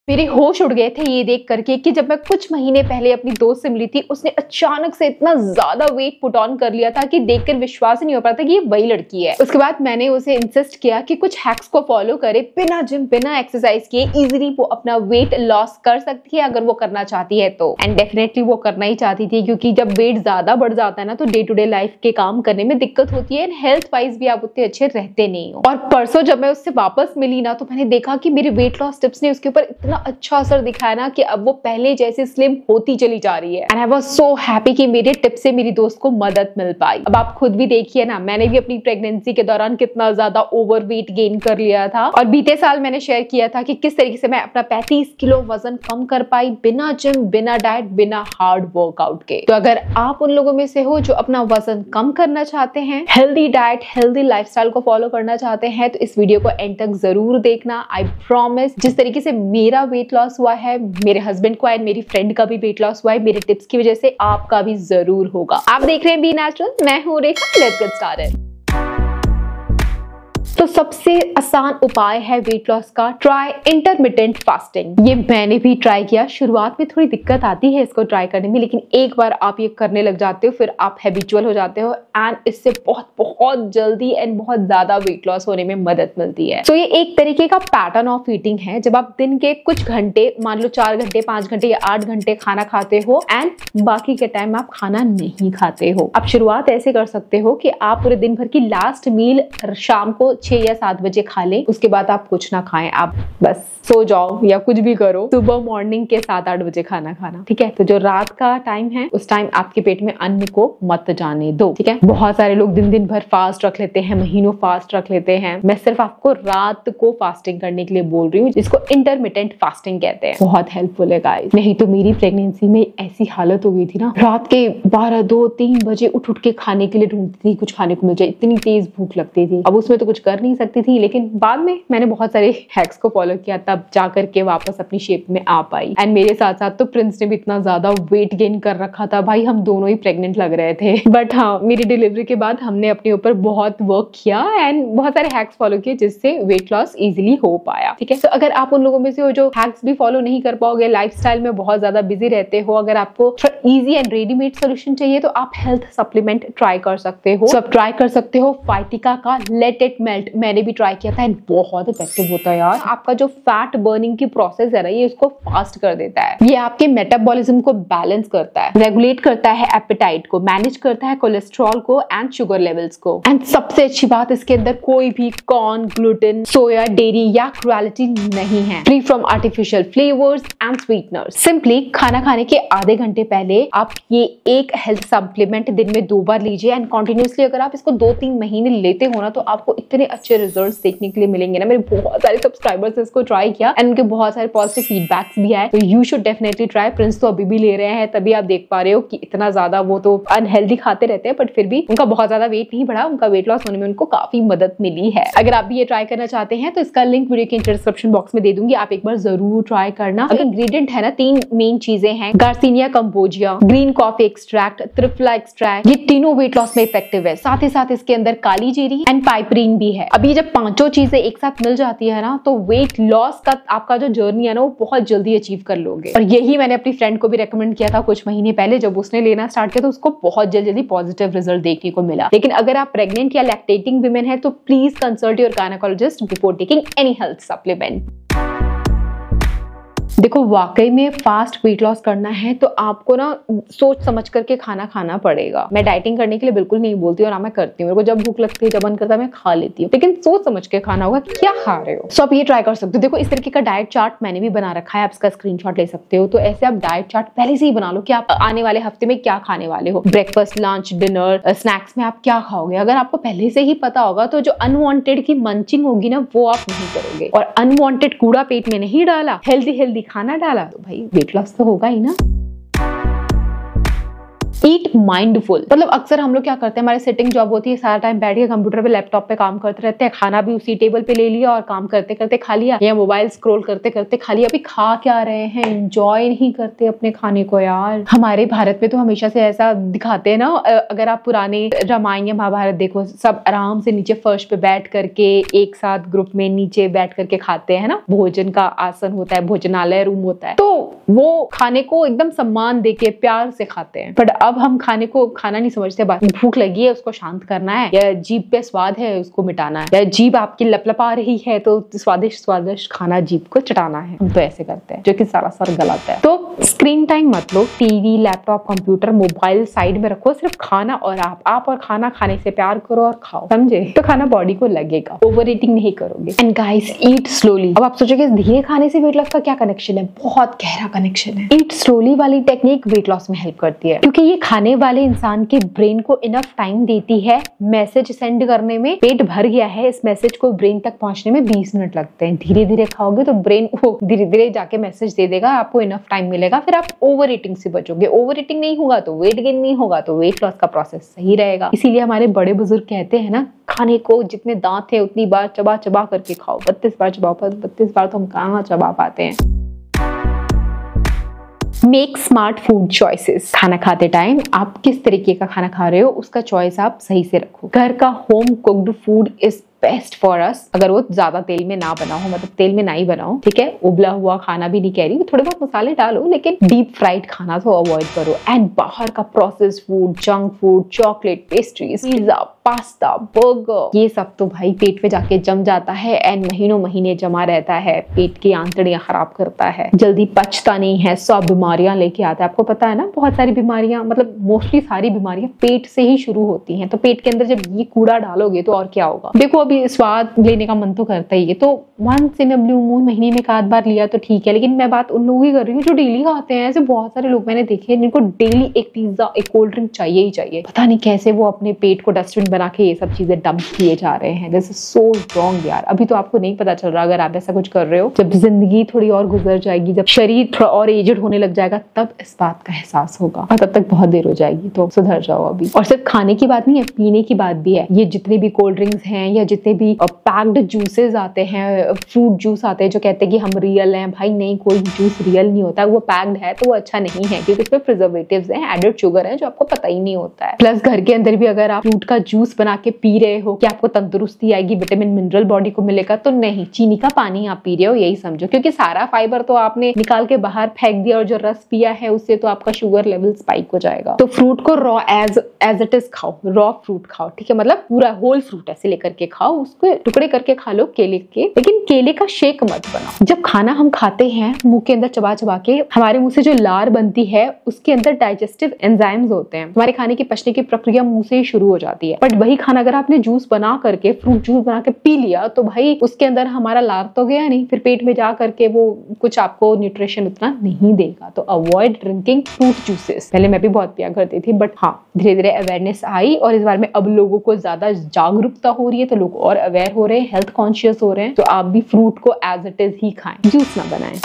मेरे होश उड़ गए थे ये देख करके कि जब मैं कुछ महीने पहले अपनी दोस्त से मिली थी, उसने अचानक से इतना ज्यादा वेट पुट ऑन कर लिया था कि देखकर विश्वास ही नहीं हो पा रहा था कि ये वही लड़की है। उसके बाद मैंने उसे इंसिस्ट किया कि कुछ हैक्स को फॉलो करे, बिना जिम बिना एक्सरसाइज किए इजीली वो अपना वेट लॉस कर सकती है अगर वो करना चाहती है तो। एंड डेफिनेटली वो करना ही चाहती थी, क्योंकि जब वेट ज्यादा बढ़ जाता है ना तो डे टू डे लाइफ के काम करने में दिक्कत होती है एंड हेल्थ वाइज भी आप उतने अच्छे रहते नहीं हो। और परसों जब मैं उससे वापस मिली ना तो मैंने देखा कि मेरे वेट लॉस टिप्स ने उसके ऊपर इतना अच्छा असर दिखाया ना कि अब वो पहले जैसे स्लिम होती चली जा रही है। And I was so happy कि मेरे टिप से मेरी दोस्त को मदद मिल पाई। अब आप खुद भी देखिए ना, मैंने भी अपनी प्रेगनेंसी के दौरान कितना ज्यादा ओवर वेट गेन कर लिया था और बीते साल मैंने शेयर किया था कि किस तरीके से मैं अपना 35 किलो वजन कम कर पाई बिना जिम बिना डाइट बिना हार्ड वर्कआउट के। तो अगर आप उन लोगों में से हो जो अपना वजन कम करना चाहते हैं, हेल्दी डाइट हेल्दी लाइफस्टाइल को फॉलो करना चाहते हैं, तो इस वीडियो को एंड तक जरूर देखना। आई प्रॉमिस जिस तरीके से मेरा वेट लॉस हुआ है, मेरे हस्बैंड को एंड मेरी फ्रेंड का भी वेट लॉस हुआ है मेरे टिप्स की वजह से, आपका भी जरूर होगा। आप देख रहे हैं बी नेचुरल, मैं हूं रेखा। Let's get started. तो सबसे आसान उपाय है वेट लॉस का, ट्राई इंटरमिटेंट फास्टिंग। ये मैंने भी ट्राई किया। शुरुआत में थोड़ी दिक्कत आती है इसको ट्राई करने में, लेकिन एक बार आप ये करने लग जाते हो फिर आप हैबिचुअल हो जाते हो एंड इससे बहुत बहुत जल्दी एंड बहुत ज्यादा वेट लॉस होने में मदद मिलती है। तो ये एक तरीके का पैटर्न ऑफ ईटिंग है। जब आप दिन के कुछ घंटे, मान लो 4 घंटे 5 घंटे या 8 घंटे खाना खाते हो एंड बाकी के टाइम आप खाना नहीं खाते हो। आप शुरुआत ऐसे कर सकते हो कि आप पूरे दिन भर की लास्ट मील शाम को 6 या 7 बजे खा लें। उसके बाद आप कुछ ना खाएं, आप बस सो जाओ या कुछ भी करो। सुबह मॉर्निंग के 7-8 बजे खाना खाना, ठीक है। तो जो रात का टाइम है उस टाइम आपके पेट में अन्न को मत जाने दो, ठीक है। बहुत सारे लोग दिन दिन भर फास्ट रख लेते हैं, महीनों फास्ट रख लेते हैं। मैं सिर्फ आपको रात को फास्टिंग करने के लिए बोल रही हूँ, जिसको इंटरमिटेंट फास्टिंग कहते हैं। बहुत हेल्पफुल है गाइस। नहीं तो मेरी प्रेगनेंसी में ऐसी हालत हो गई थी ना, रात के 12, 2, 3 बजे उठ के खाने के लिए ढूंढती थी, कुछ खाने को मिल जाए, इतनी तेज भूख लगती थी। अब उसमें तो कुछ कर नहीं सकती थी, लेकिन बाद में मैंने बहुत सारे हैक्स को फॉलो किया, तब जाकर के वापस अपनी शेप में आ पाई। एंड मेरे साथ साथ तो प्रिंस ने भी इतना ज्यादा वेट गेन कर रखा था, भाई हम दोनों ही प्रेग्नेंट लग रहे थे। बट हाँ, मेरी डिलीवरी के बाद हमने अपने ऊपर बहुत वर्क किया एंड बहुत सारे हैक्स फॉलो किए जिससे वेट लॉस इजिली हो पाया, ठीक है। तो अगर आप उन लोगों में से हो जो हैक्स भी फॉलो नहीं कर पाओगे, लाइफस्टाइल में बहुत ज्यादा बिजी रहते हो, अगर आपको इजी एंड रेडीमेड सोल्यूशन चाहिए तो आप हेल्थ सप्लीमेंट ट्राई कर सकते हो। सब ट्राई कर सकते हो फाइटिका का लेट इट मेल्ट, मैंने भी ट्राई किया था एंड बहुत इफेक्टिव होता है यार। आपका जो फैट बर्निंग की प्रोसेस है ना, ये उसको फास्ट कर देता है। ये आपके मेटाबॉलिज्म को बैलेंस करता है, रेगुलेट करता है एपेटाइट को, मैनेज करता है कोलेस्ट्रॉल को एंड शुगर लेवल्स को। एंड सबसे अच्छी बात, इसके अंदर कोई भी कॉर्न, ग्लूटेन, सोया, डेयरी या क्रुएलिटी नहीं है। Free from artificial flavours and sweeteners. Simply खाना खाने के आधे घंटे पहले आप ये एक हेल्थ सप्लीमेंट दिन में 2 बार लीजिए एंड कंटिन्यूअसली अगर आप इसको 2-3 महीने लेते हो ना तो आपको इतने अच्छे रिजल्ट्स देखने के लिए मिलेंगे ना। मेरे बहुत सारे सब्सक्राइबर्स ने इसको ट्राई किया एंड उनके बहुत सारे पॉजिटिव फीडबैक्स भी आए। तो you should definitely try. Prince तो अभी भी ले रहे हैं, तभी आप देख पा रहे हो कि इतना ज्यादा वो तो अनहेल्दी खाते रहते हैं, बट फिर भी उनका बहुत ज्यादा वेट नहीं बढ़ा, उनका वेट लॉस होने में उनको काफी मदद मिली है। अगर आप भी ये ट्राई करना चाहते हैं तो इसका लिंक वीडियो के डिस्क्रिप्शन बॉक्स में दे दूंगी, आप एक बार जरूर ट्राई करना। अगर इंग्रेडिएंट है ना, 3 मेन चीजें हैं, garcinia cambogia, green coffee extract, triphala extract, ये तीनों वेट लॉस में इफेक्टिव है। साथ ही साथ इसके अंदर काली जीरी एंड पाइपरीन भी है। अभी जब 5 चीजें एक साथ मिल जाती है ना तो वेट लॉस का आपका जो जर्नी है ना वो बहुत जल्दी अचीव कर लोगे। और यही मैंने अपनी फ्रेंड को भी रेकमेंड किया था कुछ महीने पहले, जब उसने लेना स्टार्ट किया तो उसको बहुत जल्दी पॉजिटिव रिजल्ट देखने को मिला। लेकिन अगर आप प्रेग्नेंट या लैक्टेटिंग वुमेन है तो please consult your gynaecologist before taking any health supplement. देखो, वाकई में फास्ट वेट लॉस करना है तो आपको ना सोच समझ करके खाना खाना पड़ेगा। मैं डाइटिंग करने के लिए बिल्कुल नहीं बोलती और ना मैं करती हूँ, मेरे को जब भूख लगती है, जब मन करता है मैं खा लेती हूँ, लेकिन सोच समझ के खाना होगा क्या खा रहे हो। सो आप ये ट्राई कर सकते हो। देखो, इस तरीके का डाइट चार्ट मैंने भी बना रखा है, आप इसका स्क्रीनशॉट ले सकते हो। तो ऐसे आप डाइट चार्ट पहले से ही बना लो कि आप आने वाले हफ्ते में क्या खाने वाले हो, ब्रेकफास्ट, लंच, डिनर, स्नैक्स में आप क्या खाओगे। अगर आपको पहले से ही पता होगा तो जो अनवांटेड की मंचिंग होगी ना वो आप नहीं करोगे। और अनवांटेड कूड़ा पेट में नहीं डाला, हेल्दी खाना डाला, तो भाई वेट लॉस तो होगा ही ना। ईट माइंडफुल। मतलब अक्सर हम लोग क्या करते हैं, हमारी सिटिंग जॉब होती है, सारा टाइम बैठ के कंप्यूटर पे लैपटॉप पे काम करते रहते हैं, खाना भी उसी टेबल पे ले लिया और काम करते करते खा लिया, या मोबाइल स्क्रॉल करते करते खा लिया। अभी खा क्या रहे हैं, एंजॉय नहीं करते अपने खाने को यार। हमारे भारत में तो हमेशा से ऐसा दिखाते हैं ना, अगर आप पुराने रामायण या महाभारत देखो, सब आराम से नीचे फर्श पे बैठ करके एक साथ ग्रुप में नीचे बैठ करके खाते हैं ना, भोजन का आसन होता है, भोजनालय रूम होता है, तो वो खाने को एकदम सम्मान देके प्यार से खाते हैं। बट अब हम खाने को खाना नहीं समझते, भूख लगी है उसको शांत करना है, या जीभ पे स्वाद है उसको मिटाना है, या जीभ आपकी लपलपा रही है तो स्वादिष्ट स्वादिष्ट खाना जीभ को चटाना है। हम तो ऐसे करते हैं, जो कि सरासर गलत है। तो स्क्रीन टाइम मत लो, TV, laptop, computer, mobile side में रखो, सिर्फ खाना और आप और खाना खाने से प्यार करो और खाओ, समझे? तो खाना बॉडी को लगेगा, ओवर ईटिंग नहीं करोगे। And guys, eat slowly. अब आप सोचोगे धीरे खाने से वेट लॉस का क्या कनेक्शन है? बहुत गहरा कनेक्शन है। ईट स्लोली वाली टेक्निक वेट लॉस में हेल्प करती है, क्योंकि ये खाने वाले इंसान के ब्रेन को इनफ टाइम देती है मैसेज सेंड करने में। पेट भर गया है, इस मैसेज को ब्रेन तक पहुंचने में 20 मिनट लगते हैं। धीरे धीरे खाओगे तो ब्रेन धीरे धीरे जाके मैसेज दे देगा, आपको इनफ टाइम मिलेगा, फिर आप ओवर ईटिंग से बचोगे। ओवर ईटिंग नहीं होगा तो वेट गेन नहीं होगा, तो वेट लॉस का प्रोसेस सही रहेगा। इसीलिए हमारे बड़े बुजुर्ग कहते हैं ना, खाने को जितने दांत है उतनी बार चबा चबा करके खाओ। 32 बार चबाओ, 32 बार तो हम कहाँ चबा पाते हैं। Make smart food choices. खाना खाते टाइम आप किस तरीके का खाना खा रहे हो उसका चॉइस आप सही से रखो। घर का home cooked food is best for us, अगर वो ज्यादा तेल में ना बना हो, मतलब तेल में ना ही बनाओ, ठीक है? उबला हुआ खाना भी नहीं कह रही, थोड़े बहुत मसाले डालो, लेकिन डीप फ्राइड खाना तो अवॉइड करो। एंड बाहर का processed food, junk food, chocolate, pastries, pizza, pasta, burger, ये सब तो भाई पेट में जाके जम जाता है एंड महीनों महीने जमा रहता है, पेट की आंतड़ियां खराब करता है, जल्दी पचता नहीं है, 100 बीमारियां लेके आता है। आपको पता है ना, बहुत सारी बीमारियां, मतलब मोस्टली सारी बीमारियां पेट से ही शुरू होती हैं। तो पेट के अंदर जब ये कूड़ा डालोगे तो और क्या होगा? देखो, स्वाद लेने का मन तो करता ही है, तो once in a blue moon महीने में एक आध बार लिया तो ठीक है, लेकिन मैं बात उन लोगों की कर रही हूँ जो डेली खाते हैं। ऐसे बहुत सारे लोग मैंने देखे हैं जिनको डेली एक पिज्जा, एक कोल्ड ड्रिंक चाहिए ही चाहिए। पता नहीं कैसे वो अपने पेट को डस्टबिन बना के ये सब चीजें डंप किए जा रहे हैं। दिस इज सो रॉन्ग यार। अभी तो आपको नहीं पता चल रहा, अगर आप ऐसा कुछ कर रहे हो, जब जिंदगी थोड़ी और गुजर जाएगी, जब शरीर थोड़ा और एजड होने लग जाएगा, तब इस बात का एहसास होगा, और तब तक बहुत देर हो जाएगी। तो सुधर जाओ अभी। और सिर्फ खाने की बात नहीं है, पीने की बात भी है। ये जितने भी कोल्ड ड्रिंक्स हैं या जितने भी पैक्ड जूसेस आते हैं, फ्रूट जूस आते हैं, जो कहते हैं कि हम रियल हैं, भाई नहीं, कोई जूस रियल नहीं होता। वो पैक्ड है तो वो अच्छा नहीं है, क्योंकि उसमें प्रिजर्वेटिव्स हैं, एडेड शुगर है, जो आपको पता ही नहीं होता है। प्लस घर के अंदर भी अगर आप फ्रूट का जूस बना के पी रहे हो, कि आपको तंदुरुस्ती आएगी, विटामिन मिनरल बॉडी को मिलेगा, तो नहीं, चीनी का पानी आप पी रहे हो, यही समझो। क्योंकि सारा फाइबर तो आपने निकाल के बाहर फेंक दिया, और जो रस पिया है उससे तो आपका शुगर लेवल स्पाइक हो जाएगा। तो फ्रूट को रॉ एज इट इज खाओ, रॉ फ्रूट खाओ, ठीक है? मतलब पूरा होल फ्रूट ऐसे लेकर के खाओ, उसको टुकड़े करके खा लो केले के, लेकिन केले का शेक मत बनाओ। जब खाना हम खाते हैं, मुंह के अंदर चबा चबा के हमारे मुंह से जो लार बनती है, उसके अंदर डाइजेस्टिव एंजाइम्स होते हैं। हमारे खाने की पचने की प्रक्रिया मुंह से ही शुरू हो जाती है। बट वही खाना अगर आपने जूस बना करके, फ्रूट जूस बना के पी लिया, तो भाई उसके अंदर हमारा लार तो गया नहीं, फिर पेट में जा करके वो कुछ आपको न्यूट्रिशन उतना नहीं देगा। तो अवॉइड ड्रिंकिंग फ्रूट जूसेस। पहले मैं भी बहुत पिया करती थी, बट हाँ, धीरे धीरे अवेयरनेस आई और इस बारे में अब लोगों को ज्यादा जागरूकता हो रही है, तो लोग और अवेयर हो रहे हैं, हेल्थ कॉन्शियस हो रहे हैं। तो आप भी फ्रूट को एज इट इज ही खाएं, जूस ना बनाएं।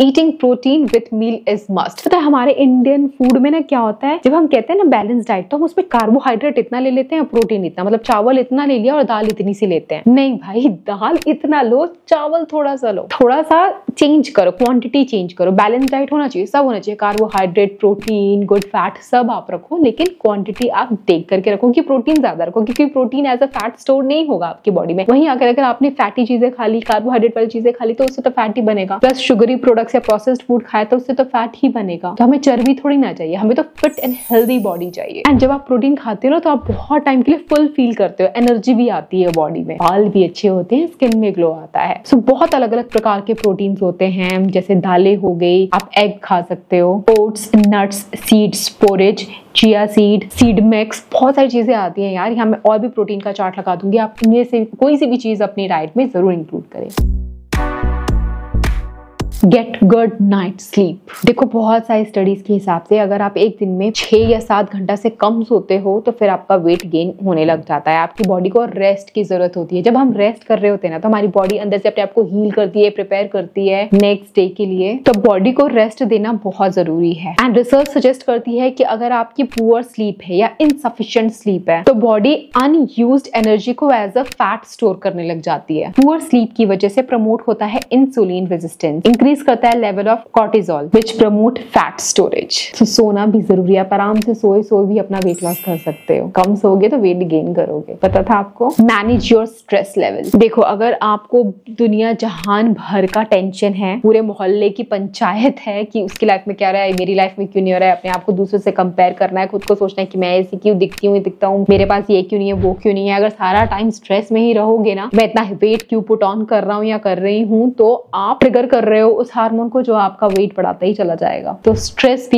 Eating protein with meal is must. पता है हमारे इंडियन फूड में ना क्या होता है, जब हम कहते हैं ना बैलेंस डाइट, तो हम उसमें कार्बोहाइड्रेट इतना ले लेते हैं, प्रोटीन इतना, मतलब चावल इतना ले लिया और दाल इतनी सी लेते हैं। नहीं भाई, दाल इतना लो, चावल थोड़ा सा लो, थोड़ा सा चेंज करो, क्वांटिटी चेंज करो। बैलेंस डाइट होना चाहिए, सब होना चाहिए, कार्बोहाइड्रेट, प्रोटीन, गुड फैट, सब आप रखो, लेकिन क्वांटिटी आप देख करके रखो कि प्रोटीन ज्यादा रखो, क्योंकि protein as a fat store नहीं होगा आपकी बॉडी में। वहीं अगर आपने फैटी चीजें खा ली, कार्बोहाइड्रेट वाली चीजें खा ली, तो उससे तो फैट ही बनेगा। प्लस शुगरी प्रोडक्ट्स या प्रोसेस्ड फूड खाए तो उससे तो फैट ही बनेगा। तो हमें चर्बी थोड़ी ना चाहिए, हमें तो फिट एंड हेल्दी बॉडी चाहिए। एंड जब आप प्रोटीन खाते हो ना, तो आप बहुत टाइम के लिए फुल फील करते हो, एनर्जी भी आती है बॉडी में, बाल भी अच्छे होते हैं, स्किन में ग्लो आता है। सो बहुत अलग अलग प्रकार के प्रोटीन्स होते हैं, जैसे दालें हो गई, आप एग खा सकते हो, oats, nuts, seeds, porridge, chia seed, seed mix, बहुत सारी चीजें आती हैं यार। यहाँ मैं और भी प्रोटीन का चार्ट लगा दूंगी, आप इनमें से कोई सी भी चीज अपनी डाइट में जरूर इंक्लूड करें। Get good night sleep. देखो बहुत सारी स्टडीज के हिसाब से अगर आप एक दिन में 6 या 7 घंटा से कम सोते हो तो फिर आपका वेट गेन होने लग जाता है। आपकी बॉडी को रेस्ट की जरूरत होती है। जब हम रेस्ट कर रहे होते हैं ना तो हमारी बॉडी अंदर से अपने आप को हील करती है, प्रिपेयर करती है नेक्स्ट डे के लिए। तो बॉडी को रेस्ट देना बहुत जरूरी है। एंड रिसर्च सजेस्ट करती है कि अगर आपकी पुअर स्लीप है या इनसफिशिएंट स्लीप है तो बॉडी अनयूज्ड एनर्जी को एज अ फैट स्टोर करने लग जाती है। पुअर स्लीप की वजह से प्रमोट होता है इंसुलिन रेजिस्टेंस, इंक्रीज करता है level of cortisol which promote fat storage. तो सोना भी जरूरी है। आप आराम से सोए भी अपना वेट लॉस कर सकते हो। कम सोगे तो वेट गेन करोगे। पता था आपको? Manage your stress level. देखो अगर आपको दुनिया जहान भर का टेंशन है, पूरे मोहल्ले की पंचायत है कि उसकी लाइफ में क्या रहा है, मेरी लाइफ में क्यों नहीं हो रहा है, अपने आप को दूसरों से कंपेयर करना है, खुद को सोचना है कि मैं ऐसी क्यों दिखती हूँ, दिखता हूँ, मेरे पास ये क्यों नहीं है, वो क्यों नहीं है। अगर सारा टाइम स्ट्रेस में ही रहोगे ना, मैं इतना वेट क्यों पुट ऑन कर रहा हूँ या कर रही हूँ, तो आप ट्रिगर कर रहे हो उस हार्मोन को जो आपका वेट बढ़ाता ही चला जाएगा। तो स्ट्रेस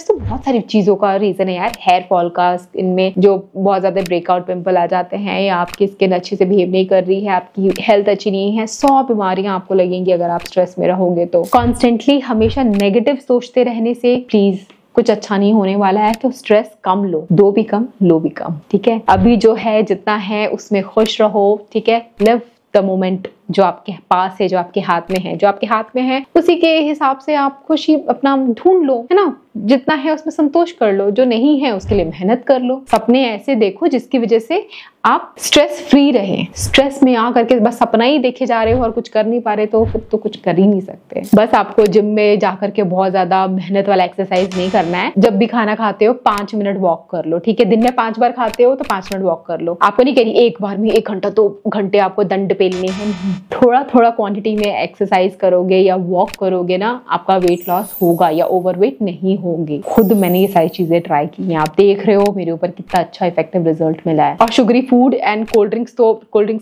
तो बहुत सारी चीजों का रीजन है यार। हेयर फॉल का, स्किन में जो बहुत ज्यादा ब्रेकआउट पिंपल आ जाते हैं, या आपकी स्किन अच्छे से बिहेव नहीं कर रही है, आपकी हेल्थ अच्छी नहीं है, 100 बीमारियां आपको लगेंगी अगर आप स्ट्रेस में रहोगे। तो कॉन्स्टेंटली हमेशा नेगेटिव सोचते रहने से प्लीज कुछ अच्छा नहीं होने वाला है। तो स्ट्रेस कम लो, दो भी कम, लो भी कम, ठीक है। अभी जो है जितना है उसमें खुश रहो, ठीक है। लिव द मोमेंट, जो आपके पास है, जो आपके हाथ में है, जो आपके हाथ में है उसी के हिसाब से आप खुशी अपना ढूंढ लो, है ना। जितना है उसमें संतोष कर लो, जो नहीं है उसके लिए मेहनत कर लो। सपने ऐसे देखो जिसकी वजह से आप स्ट्रेस फ्री रहे। स्ट्रेस में आ करके बस सपना ही देखे जा रहे हो और कुछ कर नहीं पा रहे तो फिर तो कुछ कर ही नहीं सकते। बस आपको जिम में जाकर के बहुत ज्यादा मेहनत वाला एक्सरसाइज नहीं करना है। जब भी खाना खाते हो 5 मिनट वॉक कर लो, ठीक है। दिन में 5 बार खाते हो तो 5 मिनट वॉक कर लो। आपको नहीं कह रही एक बार में 1 घंटा 2 घंटे आपको दंड पेलने हैं। थोड़ा थोड़ा क्वांटिटी में एक्सरसाइज करोगे या वॉक करोगे ना, आपका वेट लॉस होगा या ओवरवेट नहीं होंगे। खुद मैंने ये सारी चीजें ट्राई की हैं। आप देख रहे हो मेरे ऊपर कितना अच्छा इफेक्टिव रिजल्ट मिला है। और sugary food and cold drinks तो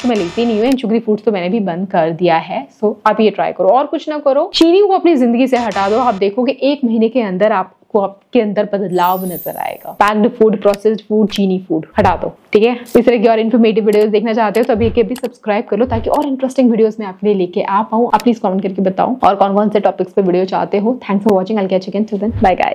मैं लेती नहीं हूँ। शुगरी फूड्स तो मैंने भी बंद कर दिया है। सो आप ये ट्राई करो और कुछ ना करो। चीनी को अपनी जिंदगी से हटा दो। आप देखोगे 1 महीने के अंदर आपको आपके अंदर बदलाव नजर आएगा। पैक्ड फूड, प्रोसेस्ड फूड, चीनी फूड हटा दो, ठीक है। इस तरह की और इन्फॉर्मेटिव वीडियोस देखना चाहते हो तो अभी के भी सब्सक्राइब कर लो ताकि और इंटरेस्टिंग वीडियोस मैं आपके लिए लेके आ पाऊँ। आप प्लीज कमेंट करके बताओ और कौन कौन से टॉपिक्स पे वीडियो चाहते हो। Thanks for watching. I will catch you again. Till then bye guys.